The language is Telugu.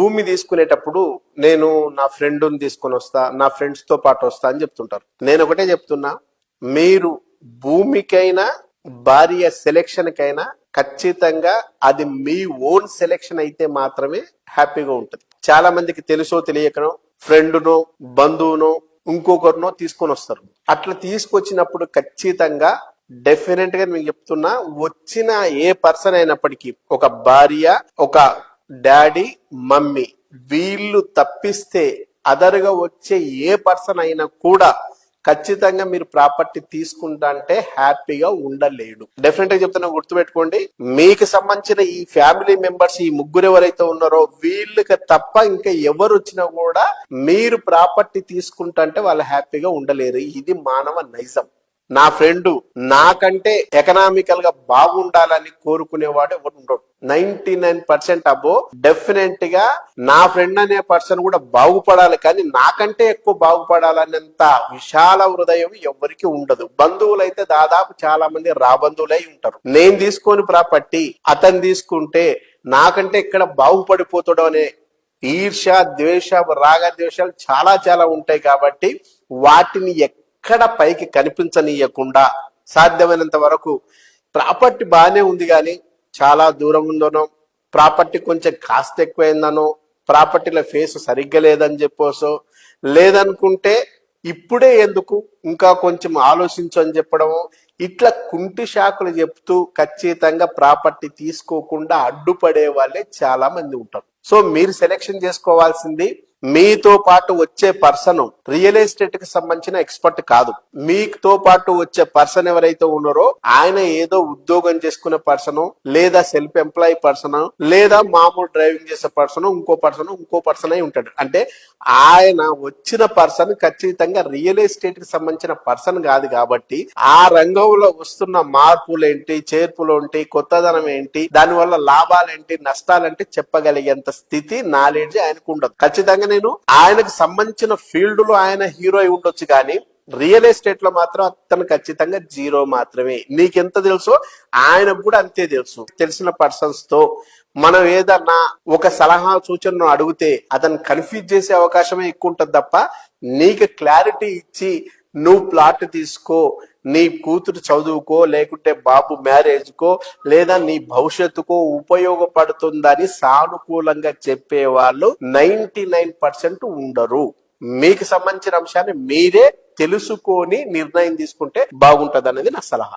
భూమి తీసుకునేటప్పుడు నేను నా ఫ్రెండ్ని తీసుకొని వస్తా, నా ఫ్రెండ్స్ తో పాటు వస్తా అని చెప్తుంటారు. నేను ఒకటే చెప్తున్నా, మీరు భూమికైనా భార్య సెలెక్షన్ కైనా ఖచ్చితంగా అది మీ ఓన్ సెలెక్షన్ అయితే మాత్రమే హ్యాపీగా ఉంటుంది. చాలా మందికి తెలుసో తెలియకనో ఫ్రెండ్నో బంధువునో ఇంకొకరినో తీసుకొని వస్తారు. అట్లా తీసుకొచ్చినప్పుడు ఖచ్చితంగా డెఫినెట్ గా మీకు చెప్తున్నా, వచ్చిన ఏ పర్సన్ అయినప్పటికీ ఒక భార్య, ఒక డాడీ, మమ్మీ వీళ్ళు తప్పిస్తే అదర్గా వచ్చే ఏ పర్సన్ అయినా కూడా ఖచ్చితంగా మీరు ప్రాపర్టీ తీసుకుంటా అంటే హ్యాపీగా ఉండలేడు. డెఫినెట్ గా చెప్తున్నా, గుర్తుపెట్టుకోండి. మీకు సంబంధించిన ఈ ఫ్యామిలీ మెంబర్స్, ఈ ముగ్గురు ఎవరైతే ఉన్నారో వీళ్ళకి తప్ప ఇంకా ఎవరు వచ్చినా కూడా మీరు ప్రాపర్టీ తీసుకుంటా అంటే వాళ్ళు హ్యాపీగా ఉండలేరు. ఇది మానవ నైజం. నా ఫ్రెండ్ నాకంటే ఎకనామికల్ గా బాగుండాలని కోరుకునేవాడు ఎవరు ఉండడు. 99% అబో డెఫినెట్ గా నా ఫ్రెండ్ అనే పర్సన్ కూడా బాగుపడాలి, కానీ నాకంటే ఎక్కువ బాగుపడాలనేంత విశాల హృదయం ఎవరికి ఉండదు. బంధువులైతే దాదాపు చాలా మంది రాబంధువులై ఉంటారు. నేను తీసుకొని ప్రాపర్టీ అతను తీసుకుంటే నాకంటే ఇక్కడ బాగుపడిపోతాడు అనే ఈర్ష్య, ద్వేష, రాగద్వేషాలు చాలా చాలా ఉంటాయి. కాబట్టి వాటిని ఎక్కడ పైకి కనిపించనీయకుండా సాధ్యమైనంత వరకు ప్రాపర్టీ బాగానే ఉంది కానీ చాలా దూరం ఉందనో, ప్రాపర్టీ కొంచెం కాస్ట్ ఎక్కువైందనో, ప్రాపర్టీల ఫేస్ సరిగ్గా లేదని చెప్పోసో, లేదనుకుంటే ఇప్పుడే ఎందుకు ఇంకా కొంచెం ఆలోచించు అని చెప్పడము, ఇట్లా కుంటి షాకులు చెప్తూ ఖచ్చితంగా ప్రాపర్టీ తీసుకోకుండా అడ్డుపడే వాళ్ళే చాలా మంది ఉంటారు. సో మీరు సెలెక్షన్ చేసుకోవాల్సింది మీతో పాటు వచ్చే పర్సన్ రియల్ ఎస్టేట్ కి సంబంధించిన ఎక్స్పర్ట్ కాదు. మీతో పాటు వచ్చే పర్సన్ ఎవరైతే ఉన్నారో ఆయన ఏదో ఉద్యోగం చేసుకునే పర్సన్, లేదా సెల్ఫ్ ఎంప్లాయీ పర్సన్, లేదా మామూలు డ్రైవింగ్ చేసే పర్సన్, ఇంకో పర్సన్ అయి ఉంటాడు. అంటే ఆయన వచ్చిన పర్సన్ ఖచ్చితంగా రియల్ ఎస్టేట్ కి సంబంధించిన పర్సన్ కాదు. కాబట్టి ఆ రంగంలో వస్తున్న మార్పులేంటి, చేర్పులేంటి, కొత్తదనం ఏంటి, దానివల్ల లాభాలేంటి, నష్టాలేంటి చెప్పగలిగేంత స్థితి, నాలెడ్జ్ ఆయనకు ఉండదు. ఖచ్చితంగా నేను ఆయనకు సంబంధించిన ఫీల్డ్ లో ఆయన హీరో అయి ఉండొచ్చు, కానీ రియల్ ఎస్టేట్ లో మాత్రం అతను ఖచ్చితంగా జీరో మాత్రమే. నీకెంత తెలుసో ఆయనకు కూడా అంతే తెలుసు. తెలిసిన పర్సన్స్ తో మనం ఏదన్నా ఒక సలహా సూచనను అడిగితే అతను కన్ఫ్యూజ్ చేసే అవకాశమే ఎక్కువ ఉంటుంది తప్ప, నీకు క్లారిటీ ఇచ్చి నువ్వు ప్లాట్ తీసుకో, నీ కూతురు చదువుకో, లేకుంటే బాబు మ్యారేజ్ కో, లేదా నీ భవిష్యత్తుకో ఉపయోగపడుతుందని సానుకూలంగా చెప్పేవాళ్ళు 99% ఉండరు. మీకు సంబంధించిన అంశాన్ని మీరే తెలుసుకొని నిర్ణయం తీసుకుంటే బాగుంటది అనేది నా సలహా.